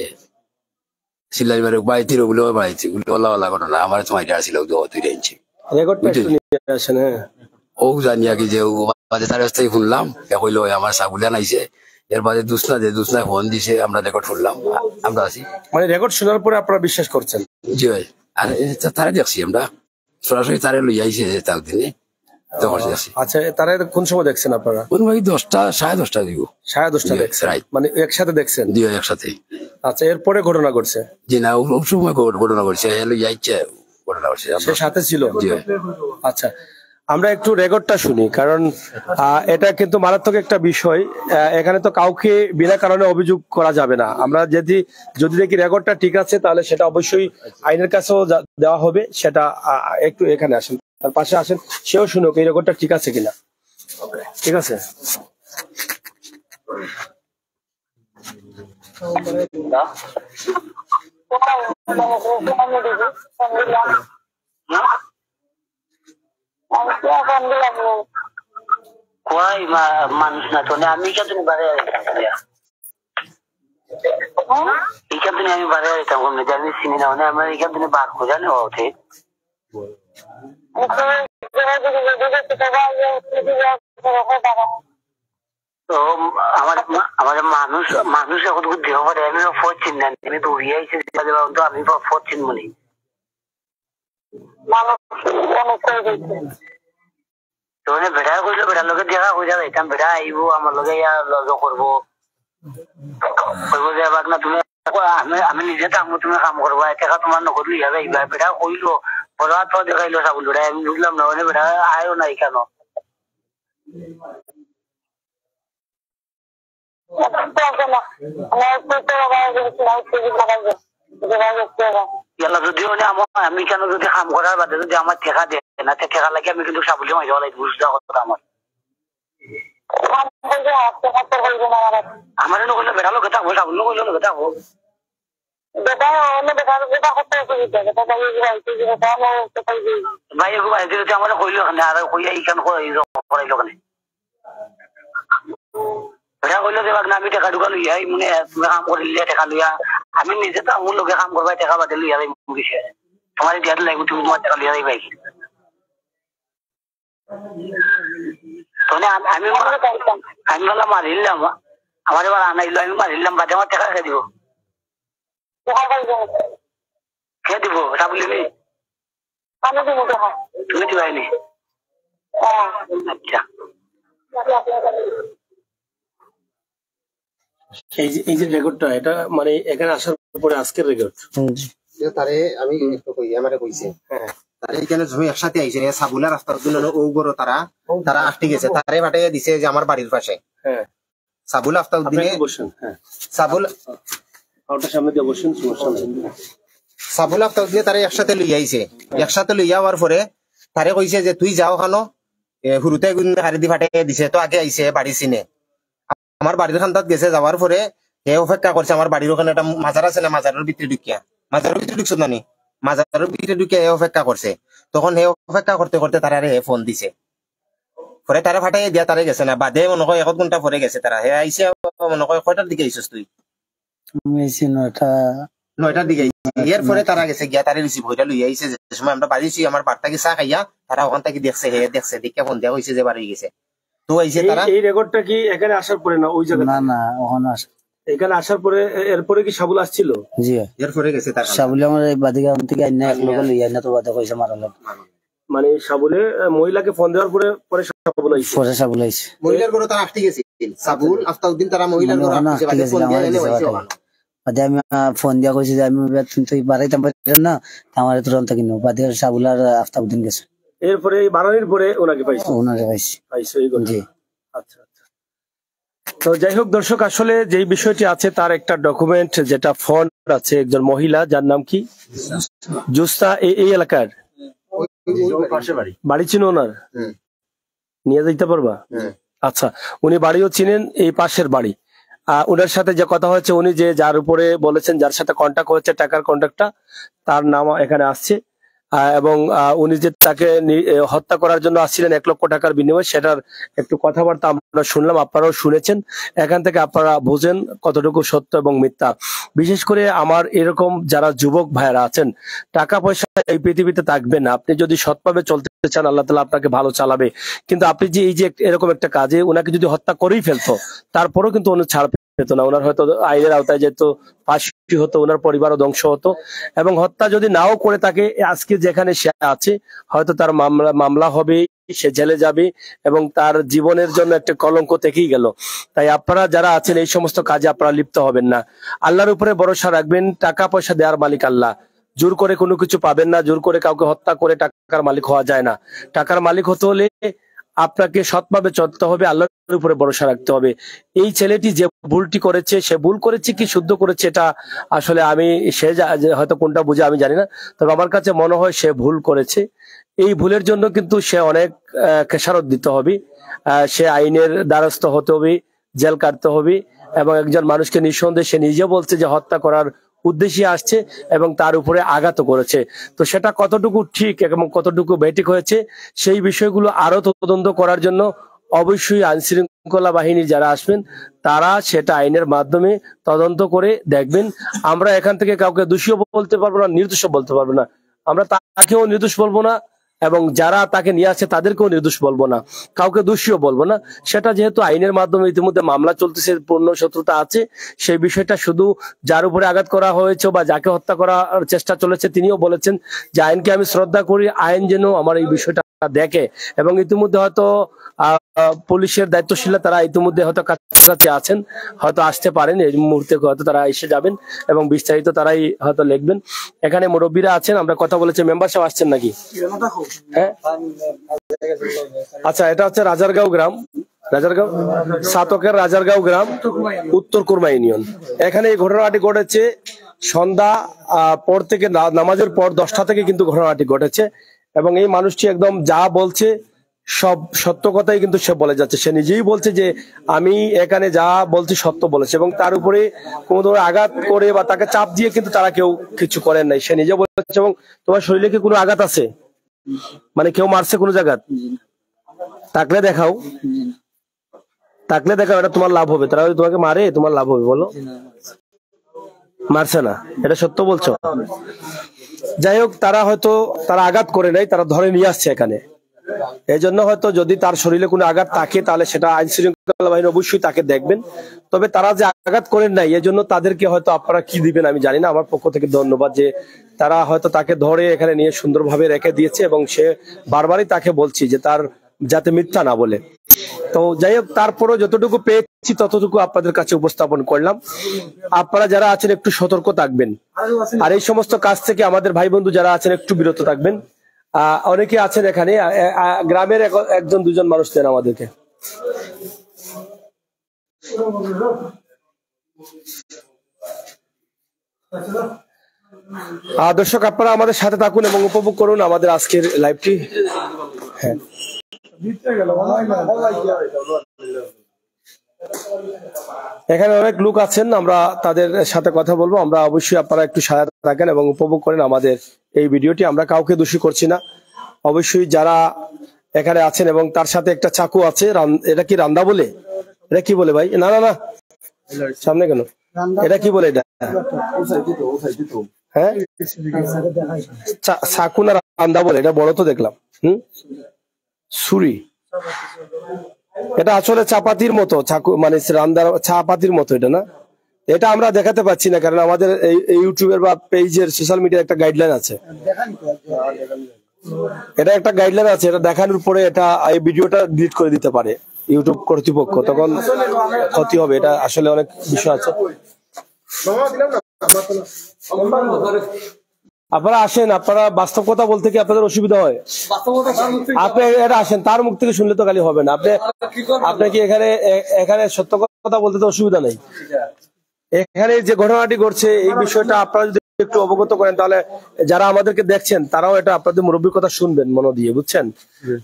সিলাই বাড়ি বাড়িতে ওগুলো বাড়িতে ওলা ওলা ঘটনা আমার তো মাইটা ছিল 2 ইঞ্চি রেকর্ডটা একটু নিয়ে আসেন। ও জানিয়া কি যে বাদে তার কাছ থেকে শুনলাম কইলো আমার সাগুলা নাইছে, এর বাদে দুসনা ফোন দিছে, আমরা রেকর্ড শুনলাম, আমরা আছি। মানে রেকর্ড শোনার পরে আপনারা বিশ্বাস করছেন? জি ভাই, আর তারা দেখছি আমরা সরাসরি তারে লই আইছে তাউদ্দিনে। আচ্ছা তারা কোন সময় দেখছেন আপনারা? 10টা 10:30 দিব। 10:30 দেখছেন মানে একসাথে দেখছেন? জি একসাথে। আচ্ছা এরপরে ঘটনা ঘটছে? জি না, ওই সময় ঘটনা ঘটছে, লই আইছে ঘটনা ঘটছে, সে সাথে ছিল? জি। আচ্ছা আমরা একটু রেকর্ডটা শুনি, কারণ এটা কিন্তু মারাত্মক একটা বিষয়। এখানে তো কাউকে বিনা কারণে অভিযোগ করা যাবে না। আমরা যদি দেখি রেকর্ডটা ঠিক আছে তাহলে সেটা অবশ্যই আইনের কাছেও দেওয়া হবে। সেটা একটু এখানে আসেন, তার পাশে আসেন, সেও শুনুক এই রেকর্ডটা ঠিক আছে কিনা। ঠিক আছে? কয় মানুষ না তো আমি কেন বাড়ি এখান থেকে আমি বাড়ি যেতাম আমি চিনি না মানে আমার এখান থেকে বার খোঁজা নেওয়া ওঠে তো আমার মানুষ মানুষ এখন দেহ পারে আমি ফোর চিন আমি দৌড়িয়ে আইছি তো আমি ফোর চিন মনে তোনে বেড়া করলে বেড়ার লোকের দেখা হয়ে যাবে যাইতাম বেড়া আইব আমার লগে লজ করবো না তুমি আমি নিজে থাকবো তুমি কাম করবো টাকা তোমার নকরলি যাবে এইবার বেড়া কইলো বড় তো দেখাইলো সাবুল বেড়া আমি বুঝলাম না মানে বেড়া আয়ও নাই কেন যদিও আমি কেন যদি কাম করার বাদে যদি আমার ঠেকা দেয় না ঠেকা লাগে আমি কিন্তু সাবুলি মাঝে বলাই বুঝতে কথা আমার আমার নকলে বেড়া লোকে থাকবো সাবুল নকলে লোকে থাকবো ভাই আমার কইল আর কইয়া ইখান করাইলো কেন বেড়া কইলো দেবাক না আমি টেকা ঢুকা লইয়া মানে তুমি কাম করিলে টেকা লইয়া আমি নিজে তো আমার লোকে কাম করবা টেকা বাদে লইয়া যাই মুগিছে তোমার দিয়াতে লাগবে তুমি তোমার টেকা লইয়া যাই ভাই আমি বললাম মারিলাম আমার এবার আনাইলো আমি মারিলাম বাদে আমার টেকা খেয়ে দিব খেয়ে দিব সাবলি নি তুমি দিবাইনি আচ্ছা এই যে রেকর্ডটা এটা মানে এখানে আসার পরে আজকের রেকর্ড তারে আমি একটু কই আমারে কইছে তারে এখানে জমি একসাথে আইছে সাবুলা রাস্তার জন্য ও গরো তারা আটকে গেছে তারে পাঠিয়ে দিছে যে আমার বাড়ির পাশে হ্যাঁ সাবুল আফতাউদ্দিনে বসেন হ্যাঁ সাবুল ওটা সামনে দিয়ে বসেন সমস্যা নেই সাবুল আফতাউদ্দিনে তারে একসাথে লই আইছে একসাথে লই যাওয়ার পরে তারে কইছে যে তুই যাও খানো হুরুতে হারি দি পাঠিয়ে দিছে তো আগে আইছে বাড়ি চিনে আমার বাড়ির খান্দাত গেছে যাওয়ার পরে হে অপেক্ষা করছে আমার বাড়ির ওখানে একটা মাজার আছে না মাজারের ভিতরে ঢুকিয়া মাজারের ভিতরে ঢুকছো নানি মাজারের ভিতরে ঢুকিয়া হে অপেক্ষা করছে তখন হে অপেক্ষা করতে করতে তারা হে ফোন দিছে পরে তারা ফাটাই দিয়া তারে গেছে না বাদে মনে হয় 1 ঘন্টা পরে গেছে তারা হে আইসে মনে হয় কয়টার দিকে আইসস তুই 9টার দিকে এর পরে তারা গেছে গিয়া তারে রিসিভ হইরা লই আইছে যে সময় আমরা বাড়িছি আমার বার্তা কি চা খাইয়া তারা ওখান থেকে দেখছে হে দেখছে দেখে ফোন দেওয়া হয়েছে যে বাড়ি গেছে তো আইছে তারা এই রেকর্ডটা কি এখানে আসার পরে না ওই জায়গায় না ওখানে আসে এখানে আসার পরে এরপরে কি সাবুল আসছিল জি এর পরে গেছে তারা সাবুল আমার বাদিকে থেকে আইনা এক লোক লইয়া না তো বাদে কইছে মারালো মানে সাবুলে মহিলাকে ফোন দেওয়ার পরে পরে সাবুল আইছে পরে সাবুল আইছে মহিলার ঘরে তারা আটকে গেছে সাবুল আফতাউদ্দিন তারা মহিলার ঘরে আটকে গেছে ফোন দিয়ে এনে হইছে বাদে আমি ফোন দিয়া কইছি যে আমি তুমি তো বাড়াইতাম পারতেন না আমার তুরন্ত কিনো বাদে সাবুল আর আফতাউদ্দিন গেছে এরপরে বাড়ানির পরে ওনাকে পাইছে পাইছে এই জি আচ্ছা আচ্ছা তো যাই হোক দর্শক আসলে যেই বিষয়টি আছে তার একটা ডকুমেন্ট যেটা ফোন আছে একজন মহিলা যার নাম কি জুস্তা এই এলাকার বাড়ি চিনো ওনার নিয়ে যাইতে পারবা আচ্ছা উনি বাড়িও চিনেন এই পাশের বাড়ি ওনার সাথে যে কথা হয়েছে উনি যে যার উপরে বলেছেন যার সাথে কন্ট্যাক্ট হয়েছে টাকার কন্ট্যাক্টটা তার নাম এখানে আসছে এবং উনি যে তাকে হত্যা করার জন্য আসছিলেন 1 লক্ষ টাকার বিনিময়ে সেটার একটু কথাবার্তা আমরা শুনলাম আপনারাও শুনেছেন এখান থেকে আপনারা বুঝেন কতটুকু সত্য এবং মিথ্যা বিশেষ করে আমার এরকম যারা যুবক ভাইরা আছেন টাকা পয়সা এই পৃথিবীতে থাকবে না আপনি যদি সৎভাবে চলতে চান আল্লাহ তাআলা আপনাকে ভালো চালাবে কিন্তু আপনি যে এই যে এরকম একটা কাজে ওনাকে যদি হত্যা করেই ফেলতো তারপরেও কিন্তু উনি ছাড় পেত না ওনার হয়তো আইনের আওতায় যেত ফাঁসি হতো ওনার পরিবারও ধ্বংস হতো এবং হত্যা যদি নাও করে তাকে আজকে যেখানে সে আছে হয়তো তার মামলা হবে সে জেলে যাবে এবং তার জীবনের জন্য একটা কলঙ্ক থেকেই গেল তাই আপনারা যারা আছেন এই সমস্ত কাজে আপনারা লিপ্ত হবেন না আল্লাহর উপরে ভরসা রাখবেন টাকা পয়সা দেওয়ার মালিক আল্লাহ জোর করে কোনো কিছু পাবেন না জোর করে কাউকে হত্যা করে টাকার মালিক হওয়া যায় না টাকার মালিক হতে হলে আপনাকে সৎভাবে চলতে হবে আল্লাহর উপরে ভরসা রাখতে হবে এই ছেলেটি যে ভুলটি করেছে সে ভুল করেছে কি শুদ্ধ করেছে এটা আসলে আমি সে হয়তো কোনটা বুঝে আমি জানি না তবে আমার কাছে মনে হয় সে ভুল করেছে এই ভুলের জন্য কিন্তু সে অনেক খেসারত দিতে হবে সে আইনের দ্বারস্থ হতে হবে জেল কাটতে হবে এবং একজন মানুষকে নিঃসন্দেহে সে নিজে বলছে যে হত্যা করার উদ্দেশ্যে আসছে এবং তার উপরে আঘাত করেছে। তো সেটা কতটুকু ঠিক এবং কতটুকু বেঠিক হয়েছে সেই বিষয়গুলো আরো তদন্ত করার জন্য অবশ্যই আইন শৃঙ্খলা বাহিনীর যারা আসবেন তারা সেটা আইনের মাধ্যমে তদন্ত করে দেখবেন। আমরা এখান থেকে কাউকে দোষীও বলতে পারবো না, নির্দোষও বলতে পারবো না। আমরা তাকেও নির্দোষ বলবো না এবং যারা তাকে নিয়ে আসছে তাদেরকেও নির্দোষ বলবো না, কাউকে দোষীও বলবো না। সেটা যেহেতু আইনের মাধ্যমে ইতিমধ্যে মামলা চলতেছে, পূর্ণ শত্রুতা আছে, সেই বিষয়টা শুধু যার উপরে আঘাত করা হয়েছে বা যাকে হত্যা করার চেষ্টা চলেছে তিনিও বলেছেন যে আইনকে আমি শ্রদ্ধা করি, আইন যেন আমার এই বিষয়টা দেখে। এবং ইতিমধ্যে হয়তো পুলিশের দায়িত্বশীল তারা ইতিমধ্যে হয়তো কাছাকাছি আছেন, হয়তো আসতে পারেন, এই মুহূর্তে হয়তো তারা এসে যাবেন এবং বিস্তারিত তারাই হয়তো লিখবেন। এখানে মুরব্বীরা আছেন, আমরা কথা বলেছি। মেম্বার সাহেব আসছেন নাকি? হ্যাঁ, আচ্ছা, এটা হচ্ছে রাজারগাঁও গ্রাম, রাজারগাঁও সাতকের রাজারগাঁও গ্রাম, উত্তর কুরমা ইউনিয়ন। এখানে এই ঘটনাটি ঘটেছে সন্ধ্যা পর থেকে, নামাজের পর 10টা থেকে কিন্তু ঘটনাটি ঘটেছে। এবং এই মানুষটি একদম যা বলছে সব সত্য কথাই কিন্তু সে বলে যাচ্ছে। সে নিজেই বলছে যে আমি এখানে যা বলছি সত্য বলেছে, এবং তার উপরে কোনো ধরনের আঘাত করে বা তাকে চাপ দিয়ে কিন্তু তারা কেউ কিছু করেন নাই, সে নিজে বলেছে। এবং তোমার শরীরে কি কোনো আঘাত আছে, মানে কেউ মারছে কোনো জায়গা? থাকলে দেখাও, থাকলে দেখাও, এটা তোমার লাভ হবে। তারা যদি তোমাকে মারে তোমার লাভ হবে, বলো। মারছে না, এটা সত্য বলছো? যাই হোক, তারা হয়তো তারা আঘাত করে নাই, তারা ধরে নিয়ে আসছে এখানে। এই জন্য হয়তো যদি তার শরীরে কোনো আঘাত থাকে তাহলে সেটা আইন শৃঙ্খলা বাহিনী অবশ্যই তাকে দেখবেন। তবে তারা যে আঘাত করেন নাই এই জন্য তাদেরকে হয়তো আপনারা কি দিবেন আমি জানি না। আমার পক্ষ থেকে ধন্যবাদ যে তারা হয়তো তাকে ধরে এখানে নিয়ে সুন্দরভাবে রেখে দিয়েছে, এবং সে বারবারই তাকে বলছি যে তার যাতে মিথ্যা না বলে। তো যাই হোক, তারপরও যতটুকু পেয়েছি ততটুকু আপনাদের কাছে উপস্থাপন করলাম। আপনারা যারা আছেন একটু সতর্ক থাকবেন, আর এই সমস্ত কাজ থেকে আমাদের ভাই বন্ধু যারা আছেন একটু বিরত থাকবেন। অনেকে আছেন এখানে, গ্রামের একজন দুজন মানুষ দেন আমাদেরকে। দর্শক, আপনারা আমাদের সাথে থাকুন এবং উপভোগ করুন আমাদের আজকের লাইভটি। হ্যাঁ, এখানে অনেক লোক আছেন, আমরা তাদের সাথে কথা বলবো। আমরা অবশ্যই আপনারা একটু সাথে থাকেন এবং উপভোগ করেন আমাদের এই ভিডিওটি। আমরা কাউকে দোষী করছি না, অবশ্যই যারা এখানে আছেন। এবং তার সাথে একটা চাকু আছে, এটা কি রান্দা বলে? এটা কি বলে ভাই? না না না, সামনে কেন? এটা কি বলে? এটা হ্যাঁ, চাকু না রান্দা বলে? এটা বড় তো দেখলাম। ছুরি, এটা আসলে চাপাতির মতো চাকু, মানে রান্দার চাপাতির মতো এটা না। এটা আমরা দেখাতে পাচ্ছি না কারণ আমাদের এই ইউটিউবের বা পেজের সোশ্যাল মিডিয়ার একটা গাইডলাইন আছে। এটা একটা গাইডলাইন আছে, এটা দেখানোর পরে এটা এই ভিডিওটা ডিলিট করে দিতে পারে ইউটিউব কর্তৃপক্ষ, তখন ক্ষতি হবে। এটা আসলে অনেক বিষয় আছে। আপনারা আসেন, আপনারা বাস্তব কথা বলতে কি আপনাদের অসুবিধা হয়? আপনি এটা আসেন, তার মুখ থেকে শুনলে তো খালি হবে না। আপনি কি এখানে সত্য কথা বলতে তো অসুবিধা নেই। এখানে যে ঘটনাটি ঘটছে এই বিষয়টা আপনারা যদি একটু অবগত করেন তাহলে যারা আমাদেরকে দেখছেন তারাও এটা আপনাদের মুরব্বীর কথা শুনবেন মন দিয়ে, বুঝছেন?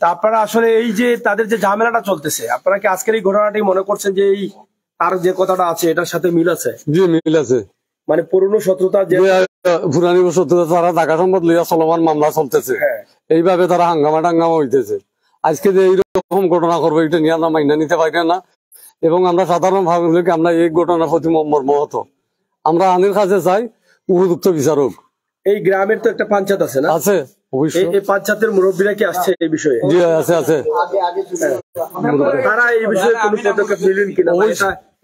তা আপনারা আসলে এই যে তাদের যে ঝামেলাটা চলতেছে, আপনারা কি আজকের এই ঘটনাটি মনে করছেন যে এই তার যে কথাটা আছে এটার সাথে মিল আছে? জি, মিল আছে। মানে পুরনো শত্রুতা, যে পুরানি শত্রুতা, তারা টাকা সম্পদ লইয়া চলমান মামলা চলতেছে, এইভাবে তারা হাঙ্গামা টাঙ্গামা হইতেছে। আজকে যে এইরকম ঘটনা করবো এটা নিয়ে আমরা মাইনা নিতে পারি না। এবং আমরা সাধারণ ভাবে আমরা এই ঘটনার প্রতি মর্মাহত। আমরা আইনের কাছে চাই উপযুক্ত বিচারক। এই গ্রামের তো একটা পঞ্চায়েত আছে না? আছে, অবশ্যই। এই পঞ্চায়েতের মুরব্বীরা কি আসছে এই বিষয়ে? জি, আছে আছে। তারা এই বিষয়ে কোনো পদক্ষেপ নিলেন কিনা,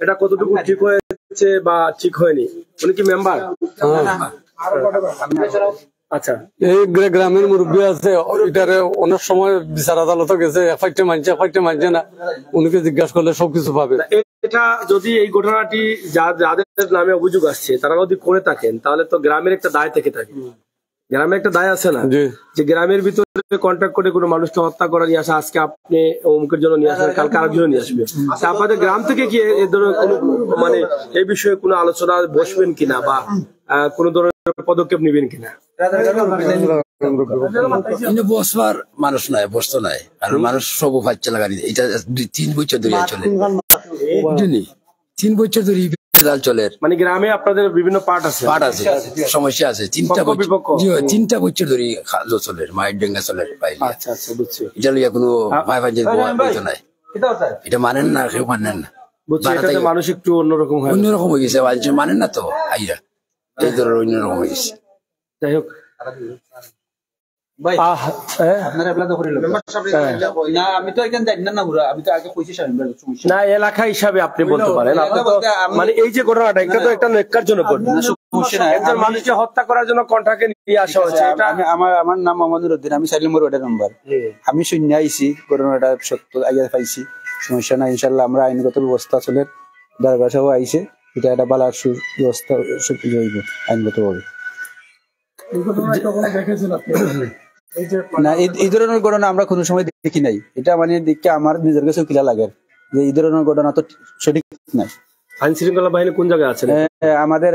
এটা কতটুকু ঠিক হয়েছে বা ঠিক হয়নি? উনি কি মেম্বার? আচ্ছা, এই গ্রামের মুরব্বী আছে, এটারে অনেক সময় বিচার আদালত গেছে, এফআইটি মানছে না। উনিকে জিজ্ঞাসা করলে সবকিছু পাবে। এটা যদি এই ঘটনাটি যাদের নামে অভিযোগ আসছে তারা যদি করে থাকেন তাহলে তো গ্রামের একটা দায় থেকে থাকে। গ্রামের একটা দায় আছে না, যে গ্রামের ভিতরে কন্ট্যাক্ট করে কোনো মানুষকে হত্যা করে নিয়ে আসা, আজকে আপনি অমুকের জন্য নিয়ে আসবেন, কালকে আরেক জন্য নিয়ে আসবে। আপনাদের গ্রাম থেকে কি এই ধরনের কোনো মানে এই বিষয়ে কোনো আলোচনা বসবেন কিনা বা কোন ধরনের পদক্ষেপ নেবেন কিনা? বসবার মানুষ নাই, বসতো নাই, কারণ মানুষ সব ফাইচ্ছে লাগানি। এটা 3 বছর ধরে চলে, 3 বছর ধরে জাল চলে মানে গ্রামে আপনাদের বিভিন্ন পার্ট আছে, পাট আছে, সমস্যা আছে। পক্ষ বিপক্ষ। চিন্তা বছর ধরে চলে, মায়ের ডেঙ্গা চলে পাইলে। আচ্ছা আচ্ছা, বুঝছি এটা লইয়া কোনো ভাই ভাই নাই, এটা মানেন না, কেউ মানেন না। বুঝছি, এটাতে মানুষ একটু অন্যরকম হয়, অন্যরকম হয়ে গেছে, মানেন না তো আইরা, এই ধরনের অন্যরকম হয়ে গেছে। যাই হোক না, এলাকা হিসাবে আপনি বলতে পারেন। মানে এই যে ঘটনাটা, এটা তো একটা নেককার জন্য একজন মানুষকে হত্যা করার জন্য কন্ট্রাক্টে নিয়ে আসা হয়েছে। আমার নাম মোহাম্মদ উদ্দিন, আমি 4 নম্বর ওয়ার্ডের মেম্বার। আমি শূন্য আইছি, ঘটনাটা সত্য আইয়া পাইছি, সমস্যা নাই। ইনশাল্লাহ আমরা আইনগত ব্যবস্থা চলে, দরবার সহ আইছে, এটা একটা বালার সুব্যবস্থা হইব আইনগত ভাবে। না, এই ধরনের ঘটনা আমরা কোনো সময় দেখি নাই। এটা মানে দেখে আমার নিজের কাছে কিলা লাগে যে এই ধরনের ঘটনা তো সঠিক নাই। আইন শৃঙ্খলা বাহিনী কোন জায়গায় আছেন? আমাদের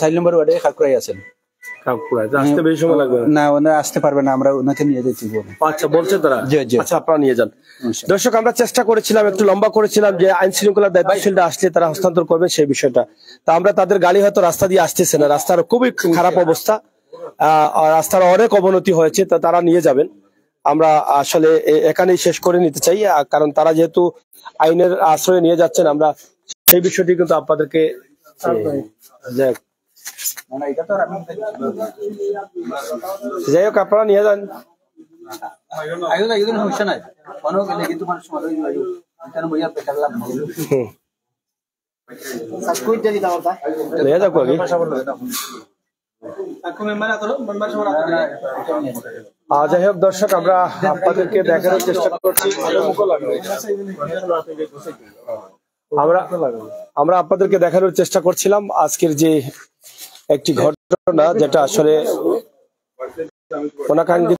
4 নম্বর ওয়ার্ডে খাকুড়াই আছেন। আসতে বেশি সময় লাগবে না, ওনারা আসতে পারবে না, আমরা ওনাকে নিয়ে যেতে বলবো। আচ্ছা, বলছেন তারা? জি জি, আচ্ছা, আপনারা নিয়ে যান। দর্শক, আমরা চেষ্টা করেছিলাম, একটু লম্বা করেছিলাম যে আইন শৃঙ্খলা দায়িত্বশীলরা আসলে তারা হস্তান্তর করবেন সেই বিষয়টা। তা আমরা তাদের গাড়ি হয়তো রাস্তা দিয়ে আসতেছে না, রাস্তার খুবই খারাপ অবস্থা, রাস্তার অনেক অবনতি হয়েছে, তা তারা নিয়ে যাবেন। আমরা আসলে এখানেই শেষ করে নিতে চাই, কারণ তারা যেহেতু আইনের আশ্রয়ে নিয়ে যাচ্ছেন, আমরা সেই বিষয়টি কিন্তু আপনাদেরকে যাই হোক আপনারা নিয়ে যান। সমস্যা নাই, নিয়ে যাক আগে। যাই হোক দর্শক, আমরা আপনাদেরকে দেখানোর চেষ্টা করছি, আমরা আপনাদেরকে দেখানোর চেষ্টা করছিলাম আজকের যে একটি ঘটনা, যেটা আসলে অনাকাঙ্ক্ষিত